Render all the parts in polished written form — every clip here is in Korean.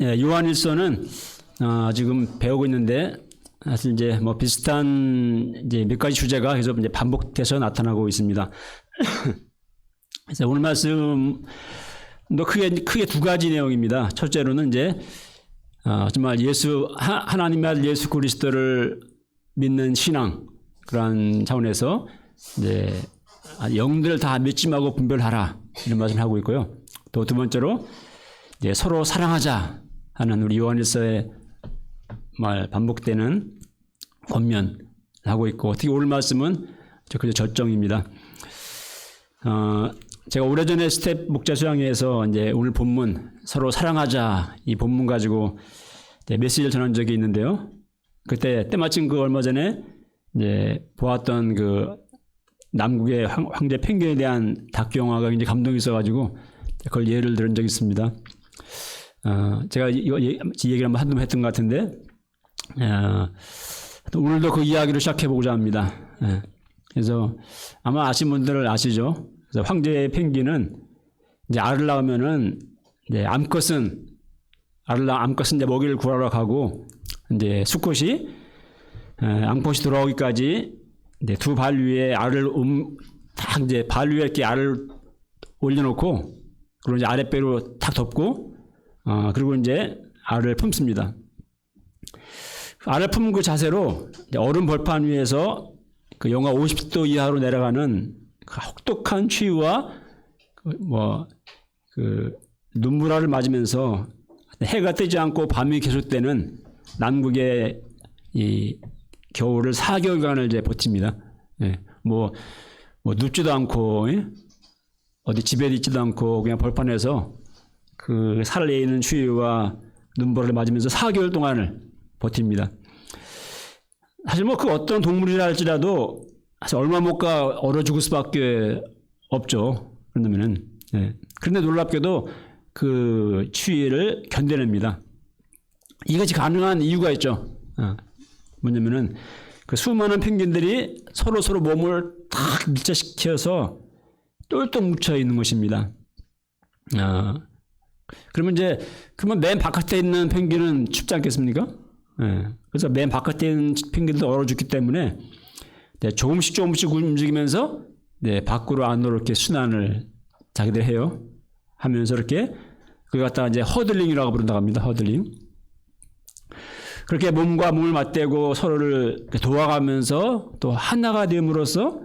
예, 요한일서는 지금 배우고 있는데 사실 이제 뭐 비슷한 이제 몇 가지 주제가 계속 이제 반복돼서 나타나고 있습니다. 그래서 오늘 말씀도 크게 두 가지 내용입니다. 첫째로는 이제 정말 하나님의 아들 예수 그리스도를 믿는 신앙, 그러한 차원에서 이제 영들을 다 믿지 말고 분별하라, 이런 말씀을 하고 있고요. 또 두 번째로 이제 서로 사랑하자 하는 우리 요한일서의 말 반복되는 권면을 하고 있고, 특히 오늘 말씀은 그저 절정입니다. 제가 오래전에 스텝 목자 수양회에서 이제 오늘 본문 서로 사랑하자, 이 본문 가지고 메시지를 전한 적이 있는데요. 그때 때마침 그 얼마 전에 이제 보았던 그 남국의 황제 펭귄에 대한 다큐 영화가 굉장히 감동이 있어가지고 그걸 예를 들은 적이 있습니다. 제가 이 얘기를 한번 했던 것 같은데, 오늘도 그 이야기를 시작해보고자 합니다. 그래서 아마 아시는 분들은 아시죠? 그래서 황제 펭귄은 이제 알을 낳으면은 이제 암컷은 이제 먹이를 구하러 가고, 이제 수컷이 암컷이 돌아오기까지 이제 두 발 위에 알을 딱 이제 발 위에 이렇게 알을 올려놓고, 그리고 이제 아랫배로 탁 덮고, 그리고 이제 알을 품습니다. 알을 품은 그 자세로 얼음 벌판 위에서 그 영하 50도 이하로 내려가는 그 혹독한 추위와 그 눈물알을 맞으면서 해가 뜨지 않고 밤이 계속되는 남극의 이 겨울을 4개월간을 이제 버팁니다. 예. 뭐 눕지도 않고, 예? 어디 집에 있지도 않고 그냥 벌판에서 그 살레이는 추위와 눈보라를 맞으면서 4개월 동안을 버팁니다. 사실 뭐 그 어떤 동물이라 할지라도 사실 얼마 못 가 얼어 죽을 수밖에 없죠. 그러면은. 예. 그런데 놀랍게도 그 추위를 견뎌냅니다. 이것이 가능한 이유가 있죠. 뭐냐면은 그 수많은 펭귄들이 서로 몸을 딱 밀착시켜서 똘똘 뭉쳐 있는 것입니다. 그러면 맨 바깥에 있는 펭귄은 춥지 않겠습니까? 그래서 맨 바깥에 있는 펭귄도 얼어 죽기 때문에 조금씩 움직이면서 밖으로 안으로 이렇게 순환을 자기들 해요. 하면서 이렇게 그걸 갖다가 이제 허들링이라고 부른다고 합니다. 허들링. 그렇게 몸과 몸을 맞대고 서로를 도와가면서 또 하나가 됨으로써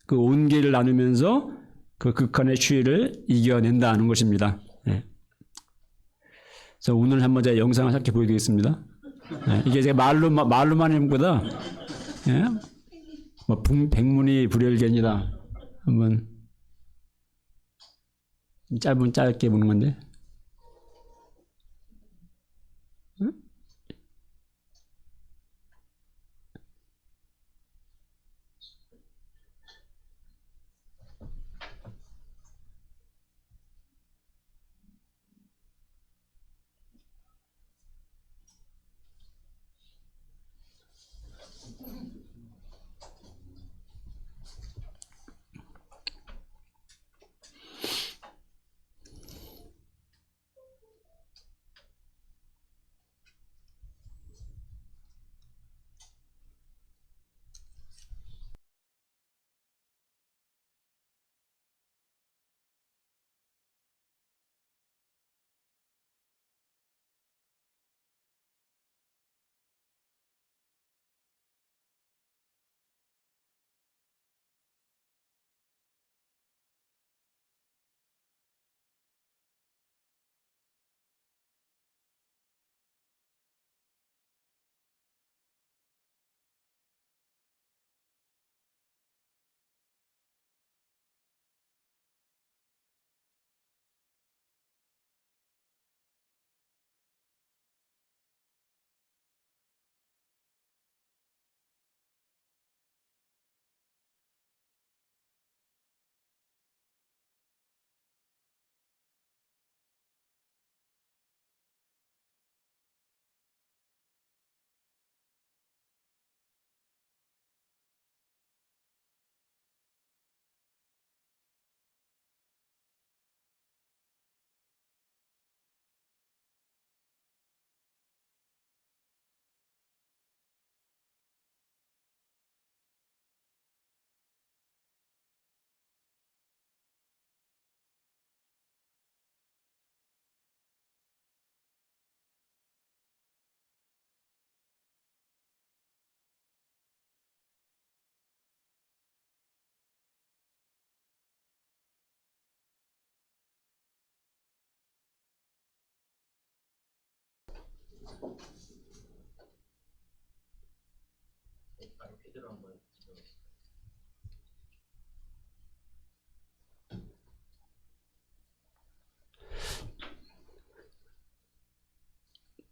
그 온기를 나누면서 그 극한의 추위를 이겨낸다는 것입니다. 그래서 오늘 한번 제가 영상을 함께 보여드리겠습니다. 이게 제가 말로만 하는 것보다, 뭐 백문이 불여일견이다. 한번 짧게 보는 건데.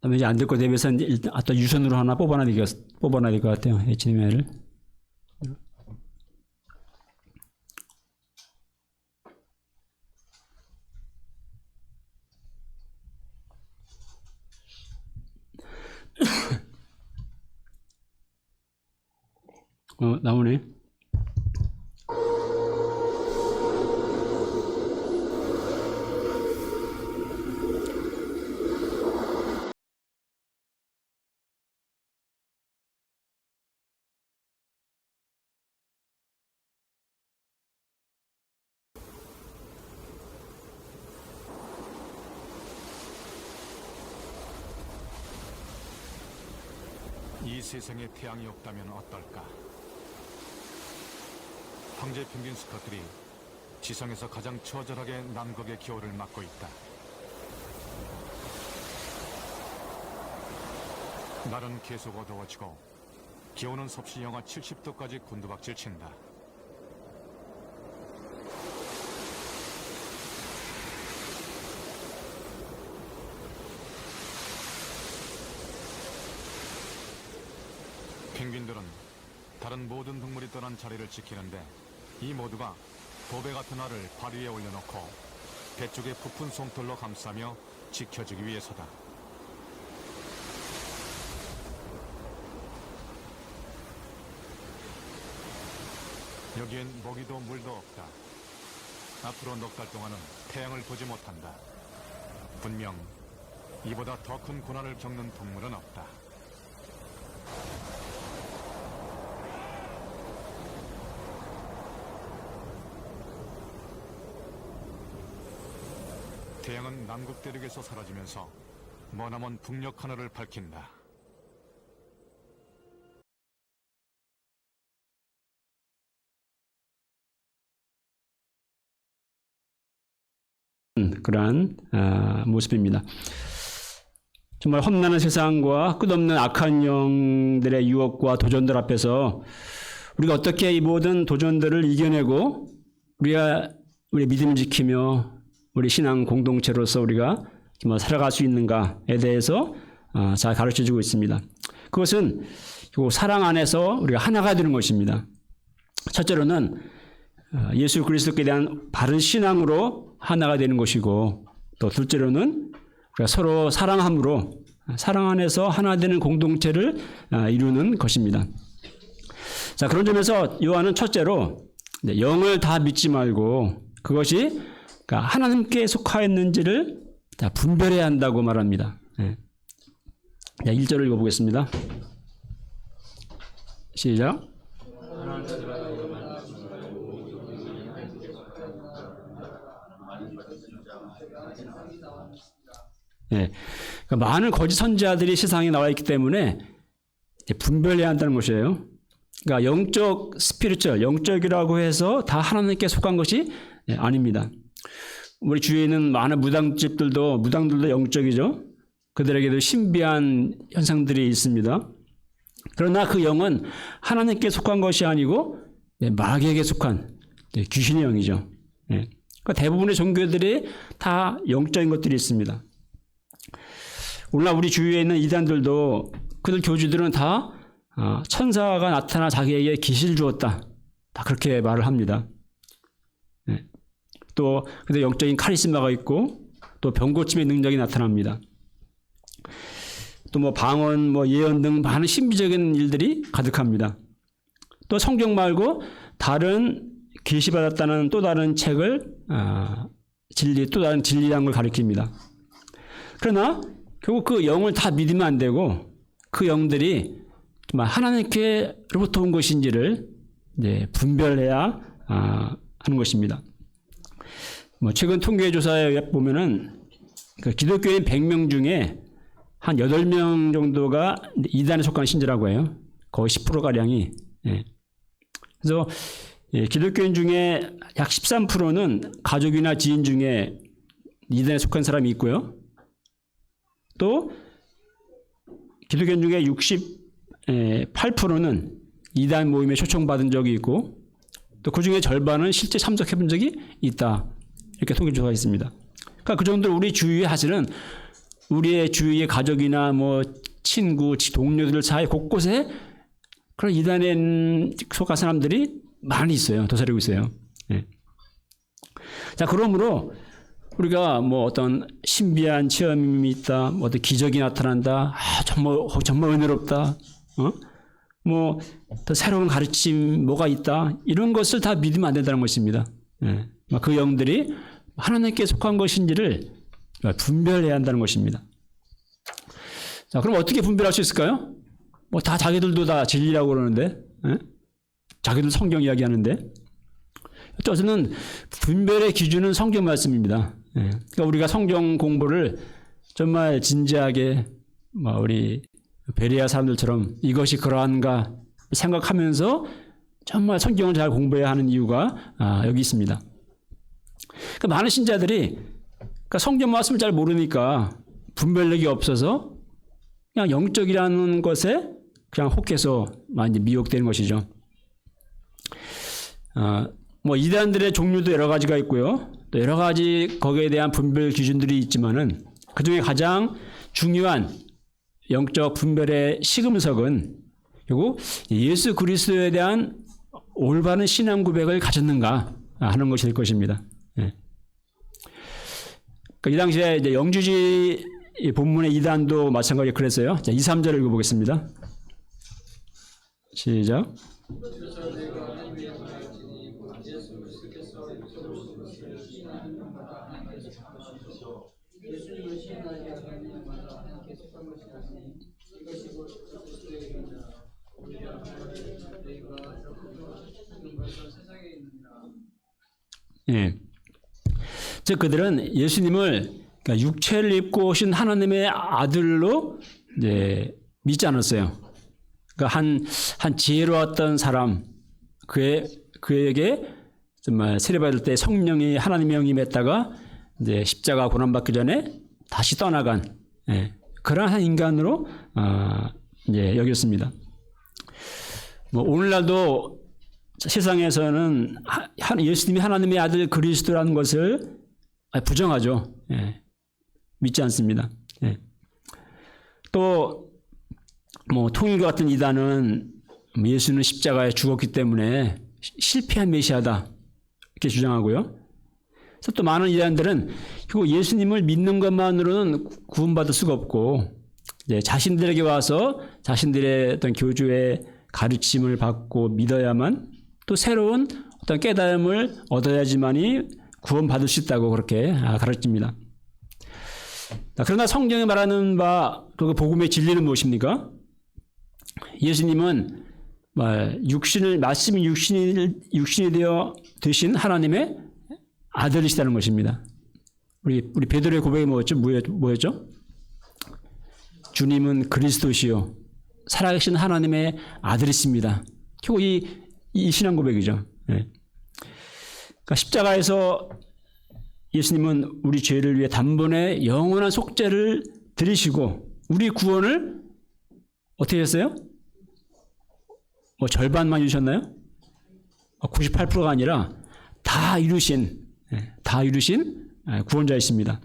그다음에 이제 안 될 거 대비해서 일단 또 유선으로 하나 뽑아놔야 될 것 같아요. HDMI를. 나오네. 이 세상에 태양이 없다면 어떨까? 황제 펭귄 수컷들이 지상에서 가장 처절하게 남극의 겨울을 맞고 있다. 날은 계속 어두워지고 기온은 섭씨 영하 70도까지 곤두박질 친다. 펭귄들은 다른 모든 동물이 떠난 자리를 지키는데 이 모두가 보배 같은 알을 발 위에 올려놓고 배 쪽에 부푼 솜털로 감싸며 지켜주기 위해서다. 여기엔 먹이도 물도 없다. 앞으로 넉 달 동안은 태양을 보지 못한다. 분명 이보다 더 큰 고난을 겪는 동물은 없다. 태양은 남극 대륙에서 사라지면서 머나먼 북녘 하늘을 밝힌다. 그러한 모습입니다. 정말 험난한 세상과 끝없는 악한 영들의 유혹과 도전들 앞에서 우리가 어떻게 이 모든 도전들을 이겨내고 우리가 우리 믿음을 지키며 우리 신앙 공동체로서 우리가 정말 살아갈 수 있는가에 대해서 잘 가르쳐주고 있습니다. 그것은 사랑 안에서 우리가 하나가 되는 것입니다. 첫째로는 예수 그리스도께 대한 바른 신앙으로 하나가 되는 것이고, 또 둘째로는 우리가 서로 사랑함으로 사랑 안에서 하나 되는 공동체를 이루는 것입니다. 자, 그런 점에서 요한은 첫째로 영을 다 믿지 말고 그것이 하나님께 속하였는지를 다 분별해야 한다고 말합니다. 1절을 읽어보겠습니다. 시작. 많은 거짓 선지자들이 세상에 나와 있기 때문에 분별해야 한다는 것이에요. 그러니까 영적 스피리추얼, 영적이라고 해서 다 하나님께 속한 것이 아닙니다. 우리 주위에 있는 많은 무당들도 영적이죠. 그들에게도 신비한 현상들이 있습니다. 그러나 그 영은 하나님께 속한 것이 아니고 마귀에게 속한 귀신의 영이죠. 그러니까 대부분의 종교들이 다 영적인 것들이 있습니다. 오늘날 우리 주위에 있는 이단들도 그들 교주들은 다 천사가 나타나 자기에게 계시를 주었다. 다 그렇게 말을 합니다. 또 그들 영적인 카리스마가 있고 또 병고침의 능력이 나타납니다. 또 방언, 예언 등 많은 신비적인 일들이 가득합니다. 또 성경 말고 다른 계시받았다는 또 다른 책을 또 다른 진리라는 걸 가리킵니다. 그러나 결국 그 영을 다 믿으면 안 되고 그 영들이 정말 하나님께로부터 온 것인지를 분별해야 하는 것입니다. 최근 통계 조사에 보면은 기독교인 100명 중에 한 8명 정도가 이단에 속한 신자라고 해요. 거의 10%가량이. 그래서 기독교인 중에 약 13%는 가족이나 지인 중에 이단에 속한 사람이 있고요. 또 기독교 중에 68%는 이단 모임에 초청받은 적이 있고 또 그중에 절반은 실제 참석해 본 적이 있다. 이렇게 통계조사가 있습니다. 그러니까 그 정도로 우리 주위에 사실은 우리의 주위의 가족이나 뭐 친구, 동료들 사이 곳곳에 그런 이단에 속한 사람들이 많이 있어요. 도사리고 있어요. 예. 자, 그러므로 우리가 뭐 어떤 신비한 체험이 있다, 뭐 어떤 기적이 나타난다, 정말 은혜롭다, 뭐 더 새로운 가르침 뭐가 있다, 이런 것을 다 믿으면 안 된다는 것입니다. 예. 그 영들이 하나님께 속한 것인지를 분별해야 한다는 것입니다. 자, 그럼 어떻게 분별할 수 있을까요? 뭐 다 자기들도 다 진리라고 그러는데, 예? 자기들 성경 이야기하는데, 어쨌든 분별의 기준은 성경 말씀입니다. 예. 그러니까 우리가 성경 공부를 정말 진지하게 우리 베레아 사람들처럼 이것이 그러한가 생각하면서 정말 성경을 잘 공부해야 하는 이유가 여기 있습니다. 그러니까 많은 신자들이 그러니까 성경 말씀을 잘 모르니까 분별력이 없어서 그냥 영적이라는 것에 그냥 혹해서 많이 미혹되는 것이죠. 뭐 이단들의 종류도 여러 가지가 있고요. 또 여러 가지 거기에 대한 분별 기준들이 있지만은 그 중에 가장 중요한 영적 분별의 시금석은 결국 예수 그리스도에 대한 올바른 신앙 고백을 가졌는가 하는 것이 될 것입니다. 예. 그러니까 이 당시에 이제 영주지 본문의 이단도 마찬가지로 그랬어요. 자, 2, 3절을 읽어보겠습니다. 시작. 예. 즉 그들은 예수님을 그러니까 육체를 입고 오신 하나님의 아들로 이제 믿지 않았어요. 그러니까 한 지혜로웠던 사람, 그에게 정말 세례받을 때 성령이 하나님의 영이 맺다가 이제 십자가 고난받기 전에 다시 떠나간 그러한 인간으로 이제 여겼습니다. 뭐 오늘날도 세상에서는 예수님이 하나님의 아들 그리스도라는 것을 부정하죠. 믿지 않습니다. 또 뭐 통일교 같은 이단은 예수는 십자가에 죽었기 때문에 실패한 메시아다 이렇게 주장하고요. 그래서 또 많은 이단들은 예수님을 믿는 것만으로는 구원받을 수가 없고 자신들에게 와서 자신들의 어떤 교주의 가르침을 받고 믿어야만 또 새로운 어떤 깨달음을 얻어야지만이 구원받을 수 있다고 그렇게 가르칩니다. 그러나 성경이 말하는 바 그 복음의 진리는 무엇입니까? 예수님은 말씀이 육신이 되어 되신 하나님의 아들이시다는 것입니다. 우리 베드로의 고백이 뭐였죠? 주님은 그리스도시요 살아계신 하나님의 아들이십니다. 결국 이 신앙 고백이죠. 그러니까 십자가에서 예수님은 우리 죄를 위해 단번에 영원한 속죄를 드리시고 우리 구원을 어떻게 했어요? 뭐 절반만 이루셨나요? 98%가 아니라 다 이루신 구원자이십니다.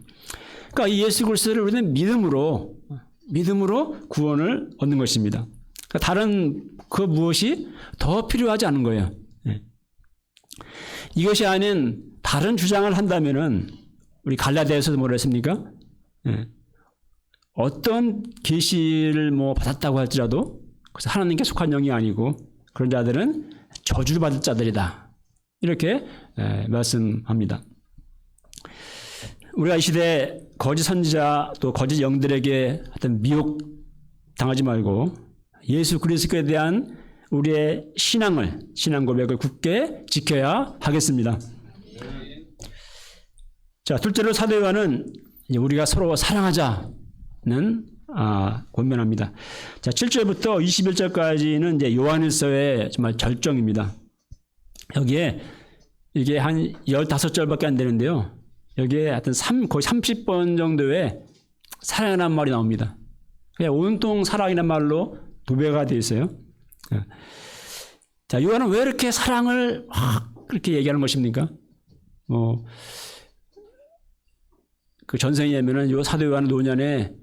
그러니까 이 예수 그리스도를 우리는 믿음으로 구원을 얻는 것입니다. 그러니까 다른 그 무엇이 더 필요하지 않은 거예요. 이것이 아닌 다른 주장을 한다면은 우리 갈라디아서도 뭐라 했습니까? 어떤 계시를 뭐 받았다고 할지라도 그래서 하나님께 속한 영이 아니고 그런 자들은 저주를 받을 자들이다. 이렇게 말씀합니다. 우리가 이 시대 거짓 선지자 또 거짓 영들에게 하여튼 미혹 당하지 말고 예수 그리스도에 대한 우리의 신앙 고백을 굳게 지켜야 하겠습니다. 자, 둘째로 사도 요한은 우리가 서로 사랑하자는 권면합니다. 자, 7절부터 21절까지는 이제 요한일서의 정말 절정입니다. 여기에 이게 한 15절밖에 안 되는데요. 여기에 하여튼 거의 30번 정도의 사랑이라는 말이 나옵니다. 그냥 온통 사랑이란 말로 도배가 되어 있어요. 자, 요한은 왜 이렇게 사랑을 확 그렇게 얘기하는 것입니까? 그 전생이냐면은 요 사도 요한 노년에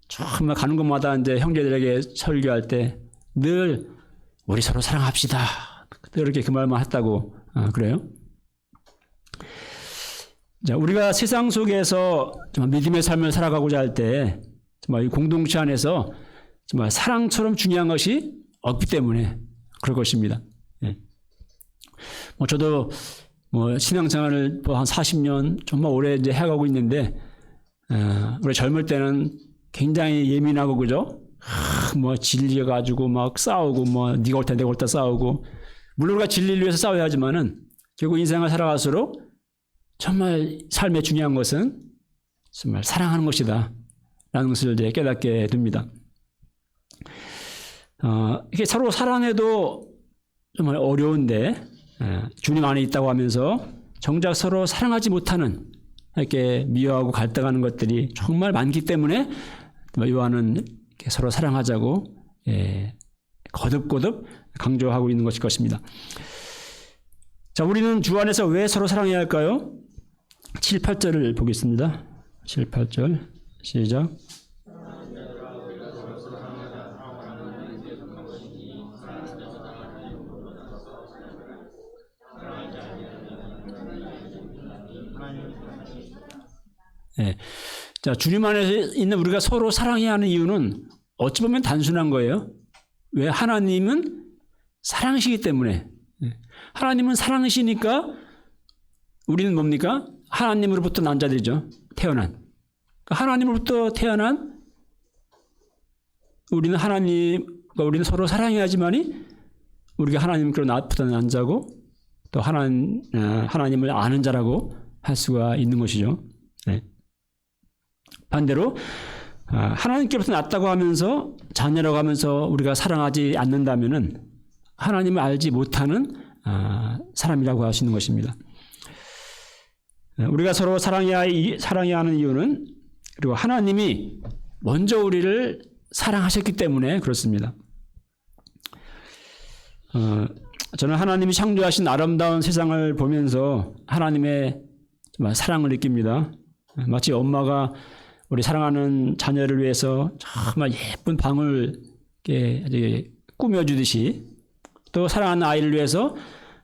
정말 가는 곳마다 이제 형제들에게 설교할 때 늘 우리 서로 사랑합시다. 늘 이렇게 그 말만 했다고 그래요. 자, 우리가 세상 속에서 정말 믿음의 삶을 살아가고자 할 때 정말 이 공동체 안에서 정말 사랑처럼 중요한 것이 없기 때문에 그럴 것입니다. 예. 저도 신앙생활을 한 40년 정말 오래 이제 해가고 있는데, 우리 젊을 때는 굉장히 예민하고 그죠? 질려가지고 막 싸우고 네가 옳다 내가 옳다 싸우고, 물론 우리가 진리를 위해서 싸워야 하지만은 결국 인생을 살아갈수록 정말 삶의 중요한 것은 정말 사랑하는 것이다 라는 것을 이제 깨닫게 됩니다. 이게 서로 사랑해도 정말 어려운데, 주님 안에 있다고 하면서 정작 서로 사랑하지 못하는 이렇게 미워하고 갈등하는 것들이 정말 많기 때문에 요한은 서로 사랑하자고 거듭거듭 강조하고 있는 것일 것입니다. 자, 우리는 주 안에서 왜 서로 사랑해야 할까요? 7, 8절을 보겠습니다. 7, 8절 시작. 네. 자, 주님 안에 있는 우리가 서로 사랑해야 하는 이유는 어찌 보면 단순한 거예요. 왜? 하나님은 사랑이시기 때문에. 하나님은 사랑이시니까 우리는 뭡니까? 하나님으로부터 난 자들이죠. 태어난. 하나님으로부터 태어난 우리는 우리는 서로 사랑해야지만이 우리가 하나님께로부터 난 자고 또 하나님을 아는 자라고 할 수가 있는 것이죠. 네. 반대로 하나님께로부터 났다고 하면서 자녀라고 하면서 우리가 사랑하지 않는다면은 하나님을 알지 못하는 사람이라고 하시는 것입니다. 우리가 서로 사랑해야 하는 이유는 그리고 하나님이 먼저 우리를 사랑하셨기 때문에 그렇습니다. 저는 하나님이 창조하신 아름다운 세상을 보면서 하나님의 사랑을 느낍니다. 마치 엄마가 우리 사랑하는 자녀를 위해서 정말 예쁜 방을 이렇게 꾸며주듯이 또 사랑하는 아이를 위해서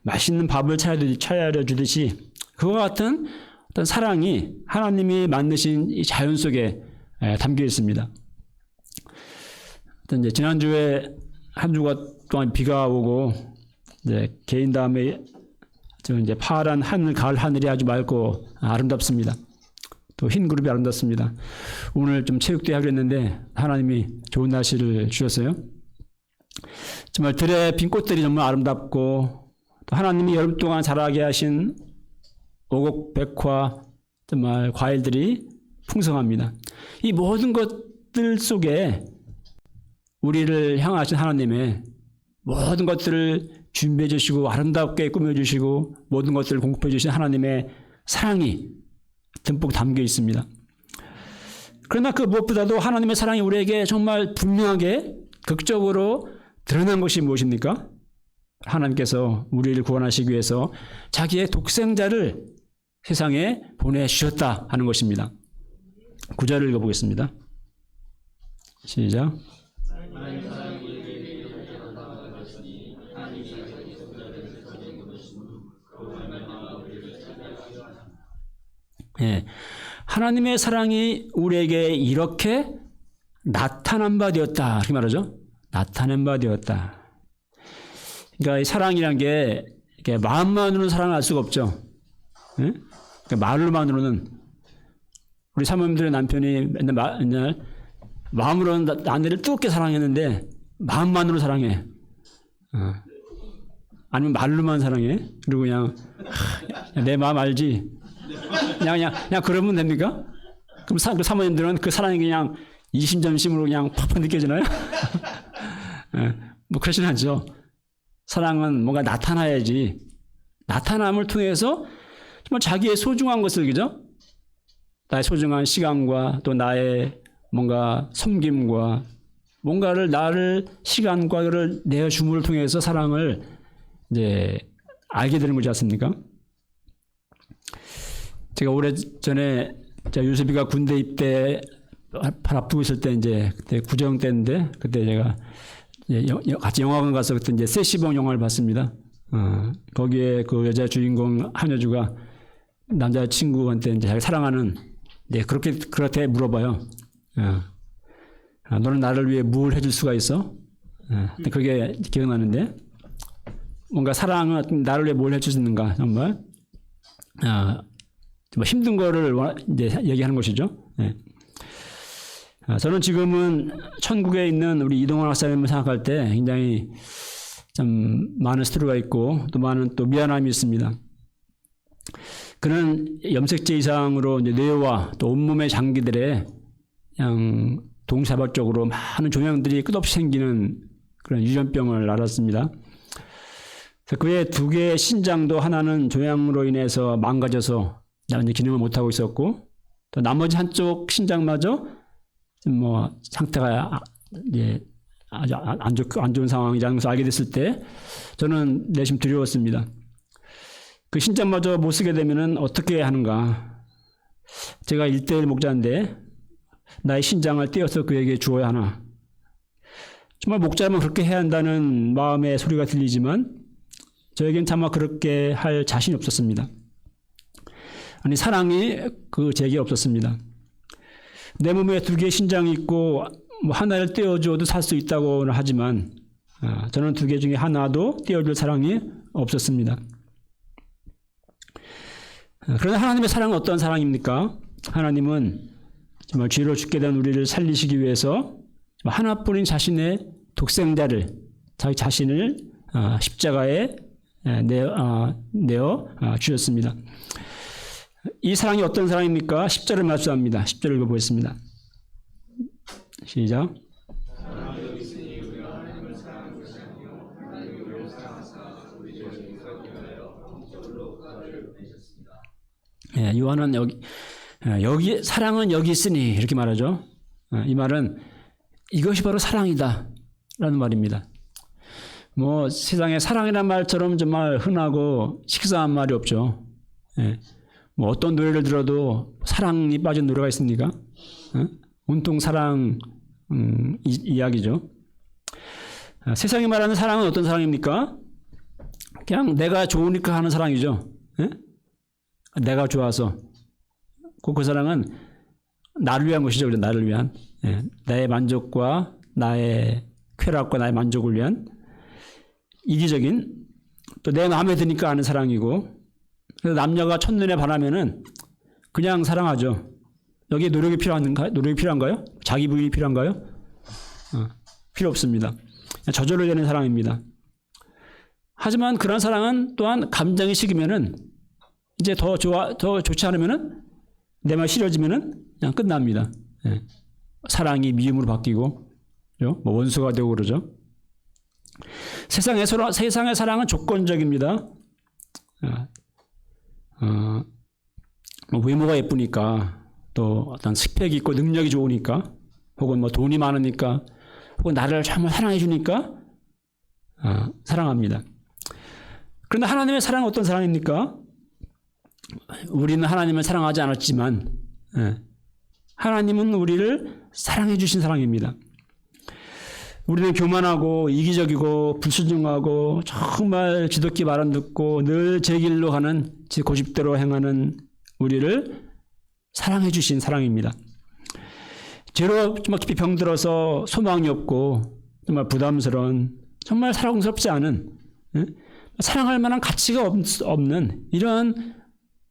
맛있는 밥을 차려주듯이 그와 같은 어떤 사랑이 하나님이 만드신 이 자연 속에 담겨 있습니다. 이제 지난주에 한 주가 동안 비가 오고 이제 개인 다음에 이제 파란 하늘, 가을 하늘이 아주 맑고 아름답습니다. 또 흰 구름이 아름답습니다. 오늘 좀 체육대회 하기로 했는데 하나님이 좋은 날씨를 주셨어요. 정말 들의 빈 꽃들이 정말 아름답고 또 하나님이 여름 동안 자라게 하신 오곡, 백화, 정말 과일들이 풍성합니다. 이 모든 것들 속에 우리를 향하신 하나님의 모든 것들을 준비해 주시고 아름답게 꾸며 주시고 모든 것들을 공급해 주신 하나님의 사랑이 듬뿍 담겨 있습니다. 그러나 그 무엇보다도 하나님의 사랑이 우리에게 정말 분명하게 극적으로 드러난 것이 무엇입니까? 하나님께서 우리를 구원하시기 위해서 자기의 독생자를 세상에 보내주셨다 하는 것입니다. 9절을 읽어보겠습니다. 시작. 예, 하나님의 사랑이 우리에게 이렇게 나타난 바 되었다. 이렇게 말하죠. 나타낸 바 되었다. 그러니까 이 사랑이란 게 이렇게 마음만으로는 사랑을 할 수가 없죠. 예? 그러니까 말로만으로는 우리 사모님들의 남편이 맨날 마음으로는 아내를 뜨겁게 사랑했는데 마음만으로 사랑해. 아니면 말로만 사랑해. 그리고 그냥 내 마음 알지. 그냥 그러면 됩니까? 그럼 그 사모님들은 그 사랑이 그냥 이심전심으로 그냥 팍팍 느껴지나요? 뭐 그렇진 않죠. 사랑은 뭔가 나타나야지. 나타남을 통해서 정말 자기의 소중한 것을, 그죠? 나의 소중한 시간과 또 나의 뭔가 섬김과 뭔가를 나를 시간과 를 내어 줌을 통해서 사랑을 이제 알게 되는 거지 않습니까? 제가 오래전에 요셉이가 군대 입대 발 앞두고 있을 때 이제 그때 구정 때인데 그때 제가 같이 영화관 가서 그때 이제 세시봉 영화를 봤습니다. 거기에 그 여자 주인공 한여주가 남자 친구한테 이제 자기 사랑하는 그렇게 물어봐요. 너는 나를 위해 뭘 해줄 수가 있어? 그게 기억나는데 뭔가 사랑은 나를 위해 뭘 해줄 수 있는가 정말 뭐 힘든 거를 이제 얘기하는 것이죠. 저는 지금은 천국에 있는 우리 이동환 박사님을 생각할 때 굉장히 좀 많은 스트레스가 있고 또 많은 또 미안함이 있습니다. 그는 염색제 이상으로 이제 뇌와 또 온몸의 장기들에 그냥 동사발적으로 많은 종양들이 끝없이 생기는 그런 유전병을 앓았습니다. 그의 두 개의 신장도 하나는 종양으로 인해서 망가져서 이제 기능을 못하고 있었고 또 나머지 한쪽 신장마저 뭐 상태가 이제 아주 안 좋은 상황이라는 것을 알게 됐을 때 저는 내심 두려웠습니다. 그 신장마저 못 쓰게 되면은 어떻게 하는가? 제가 1:1 목자인데 나의 신장을 떼어서 그에게 주어야 하나? 정말 목자라면 그렇게 해야 한다는 마음의 소리가 들리지만 저에겐 차마 그렇게 할 자신이 없었습니다. 아니 사랑이 그 제게 없었습니다. 내 몸에 두 개의 신장이 있고 뭐 하나를 떼어줘도 살 수 있다고 하지만 저는 두 개 중에 하나도 떼어줄 사랑이 없었습니다. 그러나 하나님의 사랑은 어떤 사랑입니까? 하나님은 정말 죄로 죽게 된 우리를 살리시기 위해서 하나뿐인 자신의 독생자를 자기 자신을 십자가에 내어 주셨습니다. 이 사랑이 어떤 사랑입니까? 10절을 말씀합니다. 10절을 읽어보겠습니다. 시작. 요한은 여기 사랑은 여기 있으니 이렇게 말하죠. 이 말은 이것이 바로 사랑이다 라는 말입니다. 뭐 세상에 사랑이라는 말처럼 정말 흔하고 식상한 말이 없죠. 뭐 어떤 노래를 들어도 사랑이 빠진 노래가 있습니까? 온통 사랑 이야기죠. 세상이 말하는 사랑은 어떤 사랑입니까? 그냥 내가 좋으니까 하는 사랑이죠. 내가 좋아서. 그 사랑은 나를 위한 것이죠. 나를 위한. 나의 만족과 나의 쾌락과 나의 만족을 위한 이기적인 또 내 마음에 드니까 하는 사랑이고 그래서 남녀가 첫눈에 반하면은 그냥 사랑하죠. 여기에 노력이 필요한가요? 자기 부인이 필요한가요? 필요 없습니다. 저절로 되는 사랑입니다. 하지만 그런 사랑은 또한 감정이 식으면은 이제 더 좋지 않으면은 내 말 싫어지면은 그냥 끝납니다. 사랑이 미움으로 바뀌고, 뭐 원수가 되고 그러죠. 세상의 사랑은 조건적입니다. 뭐 외모가 예쁘니까, 또 어떤 스펙이 있고 능력이 좋으니까, 혹은 뭐 돈이 많으니까, 혹은 나를 정말 사랑해 주니까 사랑합니다. 그런데 하나님의 사랑은 어떤 사랑입니까? 우리는 하나님을 사랑하지 않았지만 하나님은 우리를 사랑해 주신 사랑입니다. 우리는 교만하고 이기적이고 불순종하고 정말 지독히 말 안 듣고 늘 제 길로 가는 제 고집대로 행하는 우리를 사랑해 주신 사랑입니다. 죄로 정말 깊이 병들어서 소망이 없고 정말 부담스러운 정말 사랑스럽지 않은 사랑할 만한 가치가 없는 이런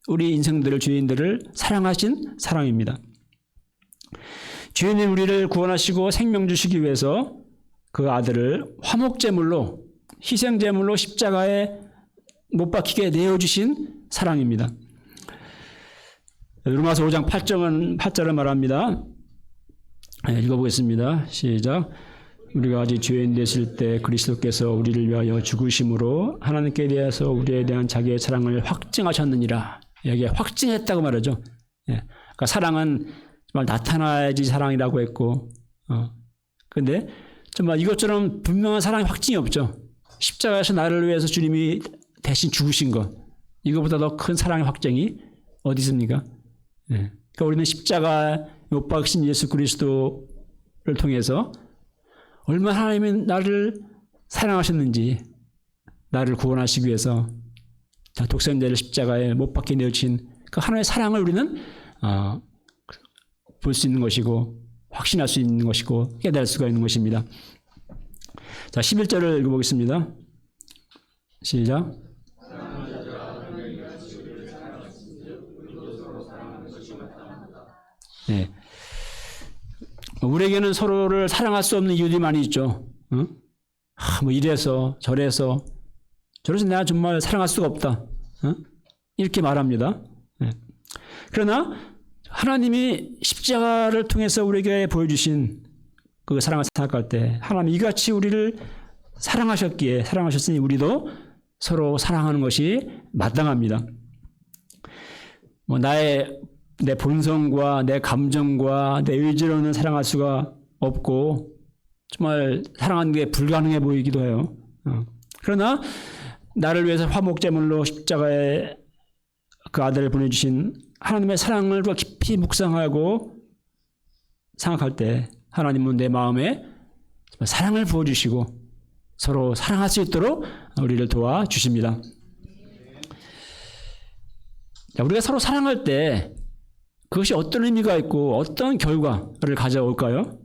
우리 인생들을 주인들을 사랑하신 사랑입니다. 주인이 우리를 구원하시고 생명 주시기 위해서 그 아들을 화목제물로 희생제물로 십자가에 못 박히게 내어주신 사랑입니다. 로마서 5장 8절을 말합니다. 읽어보겠습니다. 시작. 우리가 아직 죄인 됐을 때 그리스도께서 우리를 위하여 죽으심으로 하나님께 대해서 우리에 대한 자기의 사랑을 확증하셨느니라. 여기에 확증했다고 말하죠. 그러니까 사랑은 정말 나타나야지 사랑이라고 했고, 근데 정말 이것처럼 분명한 사랑의 확증이 없죠. 십자가에서 나를 위해서 주님이 대신 죽으신 것, 이거보다 더 큰 사랑의 확증이 어디 있습니까? 그러니까 우리는 십자가에 못 박신 예수 그리스도를 통해서 얼마나 하나님이 나를 사랑하셨는지, 나를 구원하시기 위해서 독생자를 십자가에 못 박게 내어주신 그 하나님의 사랑을 우리는 볼 수 있는 것이고 확신할 수 있는 것이고 깨달을 수가 있는 것입니다. 자, 11절을 읽어보겠습니다. 시작. 네. 우리에게는 서로를 사랑할 수 없는 이유들이 많이 있죠. 뭐 이래서 저래서 내가 정말 사랑할 수가 없다. 이렇게 말합니다. 그러나 하나님이 십자가를 통해서 우리에게 보여주신 그 사랑을 생각할 때 하나님이 이같이 우리를 사랑하셨으니 우리도 서로 사랑하는 것이 마땅합니다. 뭐 내 본성과 내 감정과 내 의지로는 사랑할 수가 없고 정말 사랑하는 게 불가능해 보이기도 해요. 그러나 나를 위해서 화목제물로 십자가에 그 아들을 보내주신 하나님의 사랑을 깊이 묵상하고 생각할 때 하나님은 내 마음에 사랑을 부어주시고 서로 사랑할 수 있도록 우리를 도와주십니다. 자, 우리가 서로 사랑할 때 그것이 어떤 의미가 있고 어떤 결과를 가져올까요?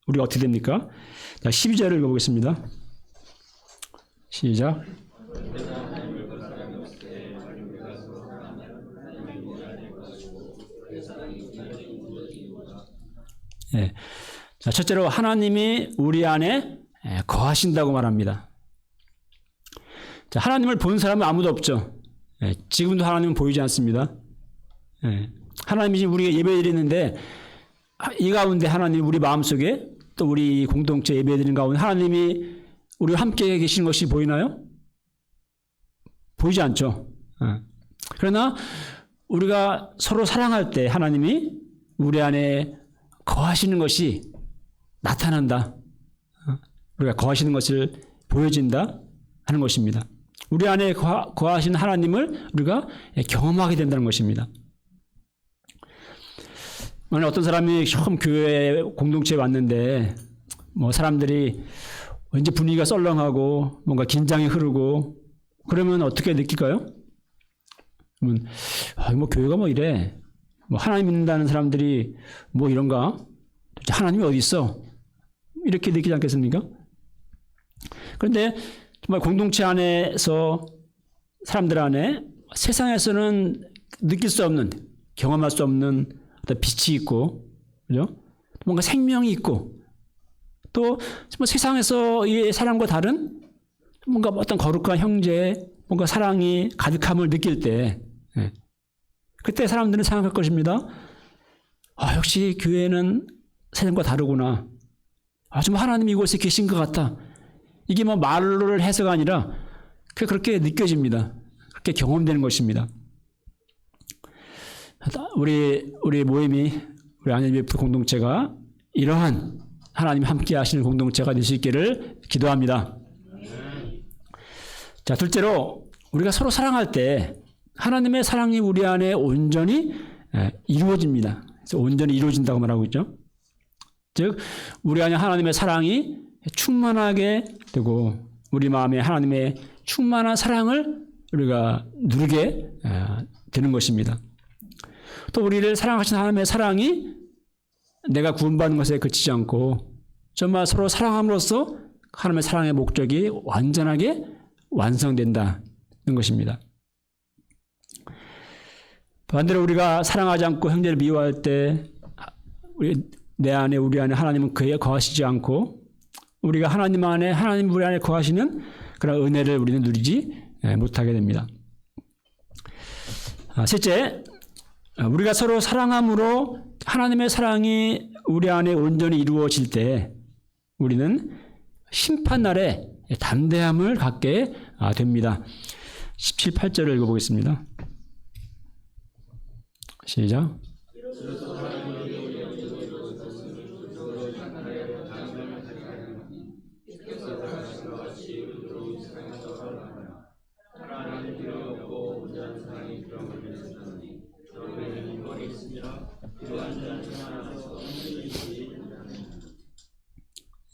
우리가 어떻게 됩니까? 자, 12절을 읽어보겠습니다. 시작. 네. 자, 첫째로 하나님이 우리 안에 거하신다고 말합니다. 자, 하나님을 본 사람은 아무도 없죠. 지금도 하나님은 보이지 않습니다. 하나님이 지금 우리가 예배드리는데 이 가운데 하나님 우리 마음속에 또 우리 공동체 예배드리는 가운데 하나님이 우리와 함께 계시는 것이 보이나요? 보이지 않죠. 그러나 우리가 서로 사랑할 때 하나님이 우리 안에 거하시는 것이 나타난다. 우리가 거하시는 것을 보여진다 하는 것입니다. 우리 안에 거하시는 하나님을 우리가 경험하게 된다는 것입니다. 만약 어떤 사람이 처음 교회 공동체에 왔는데 뭐 사람들이 왠지 분위기가 썰렁하고 뭔가 긴장이 흐르고 그러면 어떻게 느낄까요? 뭐 교회가 뭐 이래. 뭐 하나님 믿는다는 사람들이 뭐 이런가? 하나님이 어디 있어? 이렇게 느끼지 않겠습니까? 그런데 정말 공동체 안에서 사람들 안에 세상에서는 느낄 수 없는, 경험할 수 없는 어떤 빛이 있고, 그죠? 뭔가 생명이 있고, 또 세상에서 이 사람과 다른 뭔가 어떤 거룩한 형제, 뭔가 사랑이 가득함을 느낄 때, 그때 사람들은 생각할 것입니다. 역시 교회는 세상과 다르구나. 정말 하나님이 이곳에 계신 것 같다. 이게 뭐 말로를 해서가 아니라 그렇게 느껴집니다. 그렇게 경험되는 것입니다. 우리 모임이, 우리 안일베프 공동체가 이러한 하나님 함께 하시는 공동체가 될 수 있기를 기도합니다. 자, 둘째로 우리가 서로 사랑할 때 하나님의 사랑이 우리 안에 온전히 이루어집니다. 그래서 온전히 이루어진다고 말하고 있죠. 즉 우리 안에 하나님의 사랑이 충만하게 되고 우리 마음에 하나님의 충만한 사랑을 우리가 누리게 되는 것입니다. 또 우리를 사랑하신 하나님의 사랑이 내가 구원받는 것에 그치지 않고 정말 서로 사랑함으로써 하나님의 사랑의 목적이 완전하게 완성된다는 것입니다. 반대로 우리가 사랑하지 않고 형제를 미워할 때 우리 안에 하나님은 그에 거하시지 않고 우리가 하나님 안에 하나님 우리 안에 거하시는 그런 은혜를 우리는 누리지 못하게 됩니다. 셋째, 우리가 서로 사랑함으로 하나님의 사랑이 우리 안에 온전히 이루어질 때 우리는 심판날에 담대함을 갖게 됩니다. 17, 8절을 읽어보겠습니다. 시작.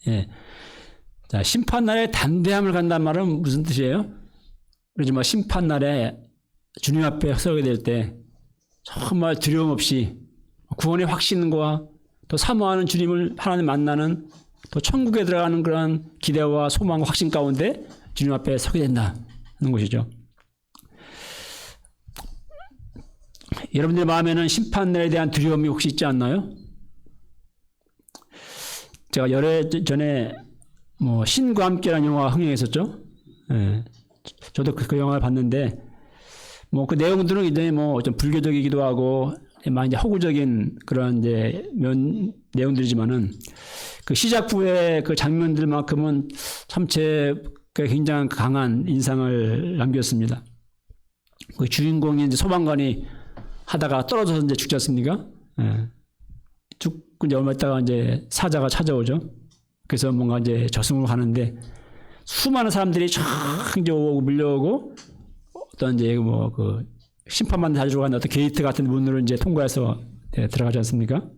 예. 자, 심판날에 담대함을 간다는 말은 무슨 뜻이에요? 우리 정말 심판날에 주님 앞에 서게 될 때 정말 두려움 없이 구원의 확신과 또 사모하는 주님을 하나님 만나는 또 천국에 들어가는 그런 기대와 소망과 확신 가운데 주님 앞에 서게 된다는 것이죠. 여러분들의 마음에는 심판날에 대한 두려움이 혹시 있지 않나요? 제가 열흘 전에 신과 함께라는 영화가 흥행했었죠. 예. 저도 그 영화를 봤는데 그 내용들은 굉장히 좀 불교적이기도 하고 많이 이제 허구적인 그런 이제 내용들이지만은 그 시작부의 그 장면들만큼은 참 제 굉장히 강한 인상을 남겼습니다. 그 주인공이 이제 소방관이 하다가 떨어져서 이제 죽지 않습니까? 예. 죽고 이제 얼마 있다가 이제 사자가 찾아오죠. 그래서 뭔가 이제 저승으로 가는데 수많은 사람들이 쫙 이제 오고 밀려오고 어떤 이제 그 심판만 자주로 가는 어떤 게이트 같은 문으로 이제 통과해서 들어가지 않습니까?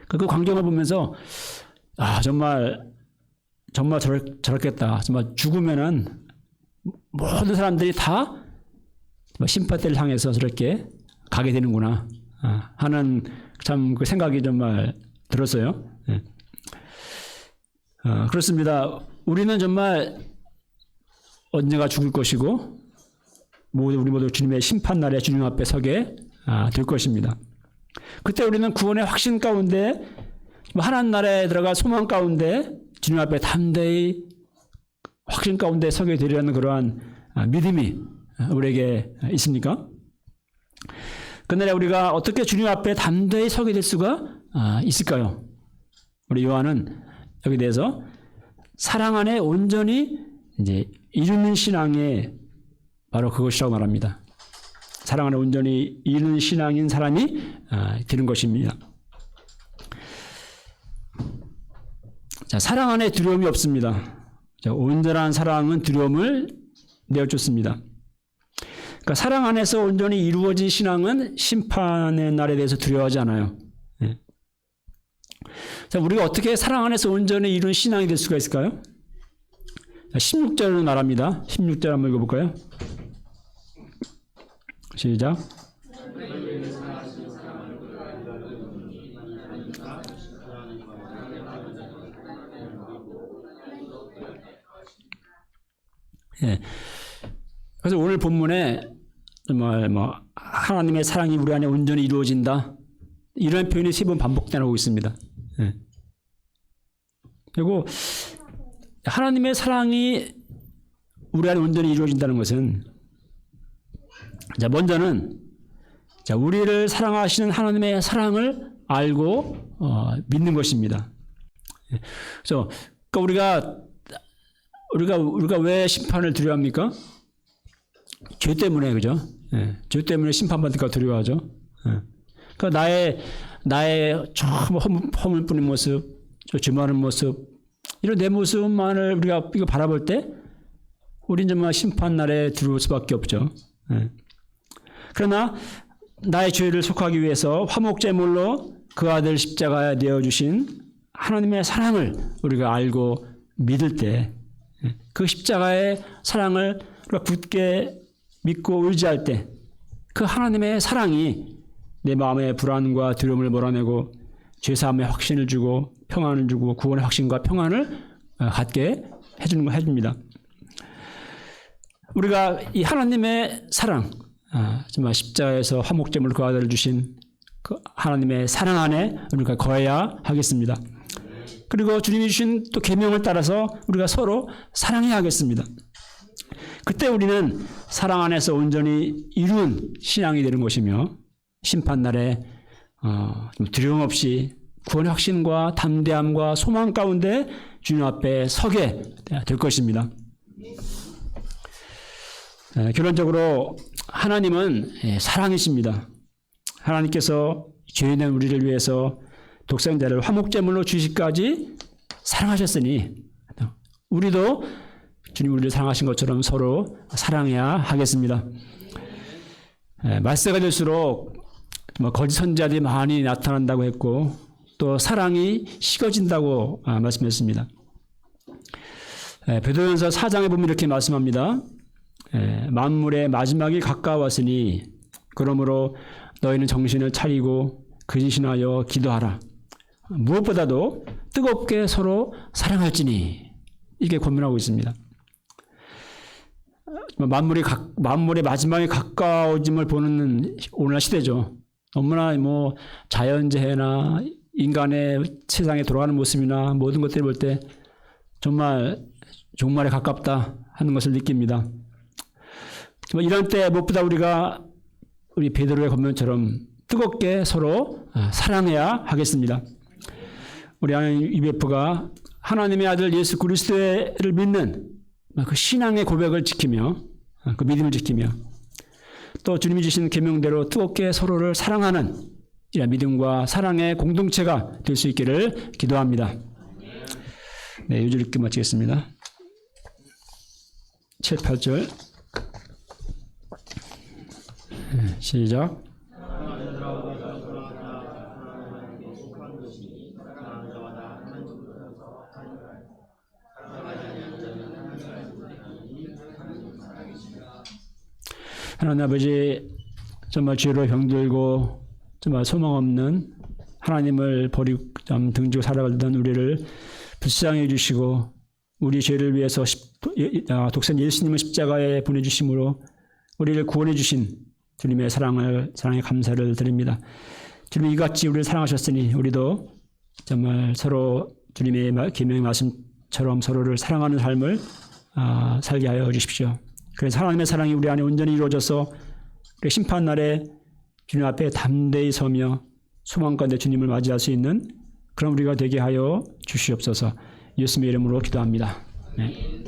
그 광경을 보면서 정말 저렇겠다. 정말 죽으면은 모든 사람들이 다 심판대를 향해서 저렇게 가게 되는구나 하는 참 그 생각이 정말 들었어요. 네. 그렇습니다. 우리는 정말 언젠가 죽을 것이고 우리 모두 주님의 심판날에 주님 앞에 서게 될 것입니다. 그때 우리는 구원의 확신 가운데 하나님 나라에 들어갈 소망 가운데 주님 앞에 담대히 확신 가운데 서게 되려는 그러한 믿음이 우리에게 있습니까? 그날에 우리가 어떻게 주님 앞에 담대히 서게 될 수가 있을까요? 우리 요한은 여기 대해서 사랑 안에 온전히 이제 이루는 신앙에 바로 그것이라고 말합니다. 사랑 안에 온전히 이루는 신앙인 사람이 되는 것입니다. 자, 사랑 안에 두려움이 없습니다. 자, 온전한 사랑은 두려움을 내어쫓습니다. 그러니까 사랑 안에서 온전히 이루어진 신앙은 심판의 날에 대해서 두려워하지 않아요. 네. 자, 우리가 어떻게 사랑 안에서 온전히 이룬 신앙이 될 수가 있을까요? 16절로 말합니다. 16절 한번 읽어볼까요? 시작. 예. 그래서 오늘 본문에 정말 하나님의 사랑이 우리 안에 온전히 이루어진다 이런 표현이 3번 반복되고 있습니다. 예. 그리고 하나님의 사랑이 우리 안에 온전히 이루어진다는 것은 자, 먼저는 우리를 사랑하시는 하나님의 사랑을 알고 믿는 것입니다. 그래서 우리가 왜 심판을 두려워합니까? 죄 때문에, 그죠? 예, 죄 때문에 심판받을까 두려워하죠. 예. 그러니까 나의 허물뿐인 모습, 죄 많은 모습, 이런 내 모습만을 우리가 이거 바라볼 때, 우린 정말 심판 날에 두려울 수밖에 없죠. 예. 그러나 나의 죄를 속하기 위해서 화목제물로 그 아들 십자가에 내어주신 하나님의 사랑을 우리가 알고 믿을 때, 그 십자가의 사랑을 우리가 굳게 믿고 의지할 때 그 하나님의 사랑이 내 마음의 불안과 두려움을 몰아내고 죄사함의 확신을 주고 평안을 주고 구원의 확신과 평안을 갖게 해줍니다. 우리가 이 하나님의 사랑, 정말 십자가에서 화목제물로 그 아들을 주신 그 하나님의 사랑 안에 우리가 거해야 하겠습니다. 그리고 주님이 주신 또 계명을 따라서 우리가 서로 사랑해야 하겠습니다. 그때 우리는 사랑 안에서 온전히 이룬 신앙이 되는 것이며 심판날에 두려움 없이 구원의 확신과 담대함과 소망 가운데 주님 앞에 서게 될 것입니다. 결론적으로 하나님은 사랑이십니다. 하나님께서 죄인된 우리를 위해서 독생자를 화목제물로 주시기까지 사랑하셨으니 우리도 주님 우리를 사랑하신 것처럼 서로 사랑해야 하겠습니다. 말세가 될수록 거짓 선지자들이 많이 나타난다고 했고 또 사랑이 식어진다고 말씀했습니다. 베드로전서 4장에 보면 이렇게 말씀합니다. 만물의 마지막이 가까웠으니 그러므로 너희는 정신을 차리고 근신하여 기도하라. 무엇보다도 뜨겁게 서로 사랑할지니 이게 권면하고 있습니다. 만물의 마지막에 가까워짐을 보는 오늘날 시대죠. 너무나 뭐 자연재해나 인간의 세상에 돌아가는 모습이나 모든 것들을 볼 때 정말 종말에 가깝다 하는 것을 느낍니다. 이런 때 무엇보다 우리가 우리 베드로의 권면처럼 뜨겁게 서로 사랑해야 하겠습니다. 우리 하나님 UBF가 하나님의 아들 예수 그리스도를 믿는 그 신앙의 고백을 지키며 그 믿음을 지키며 또 주님이 주신 계명대로 뜨겁게 서로를 사랑하는 이런 믿음과 사랑의 공동체가 될 수 있기를 기도합니다. 네, 6절 읽기 마치겠습니다. 7, 8절 시작. 하나님 아버지, 정말 죄로 병들고 정말 소망 없는 하나님을 버리고 등지고 살아가던 우리를 불쌍히 해주시고 우리 죄를 위해서 독생 예수님을 십자가에 보내주심으로 우리를 구원해 주신 주님의 사랑에 감사를 드립니다. 주님 이같이 우리를 사랑하셨으니 우리도 정말 서로 주님의 계명의 말씀처럼 서로를 사랑하는 삶을 살게 하여 주십시오. 그래서 하나님의 사랑이 우리 안에 온전히 이루어져서 우리 심판날에 주님 앞에 담대히 서며 소망 가운데 주님을 맞이할 수 있는 그런 우리가 되게 하여 주시옵소서. 예수님의 이름으로 기도합니다. 네.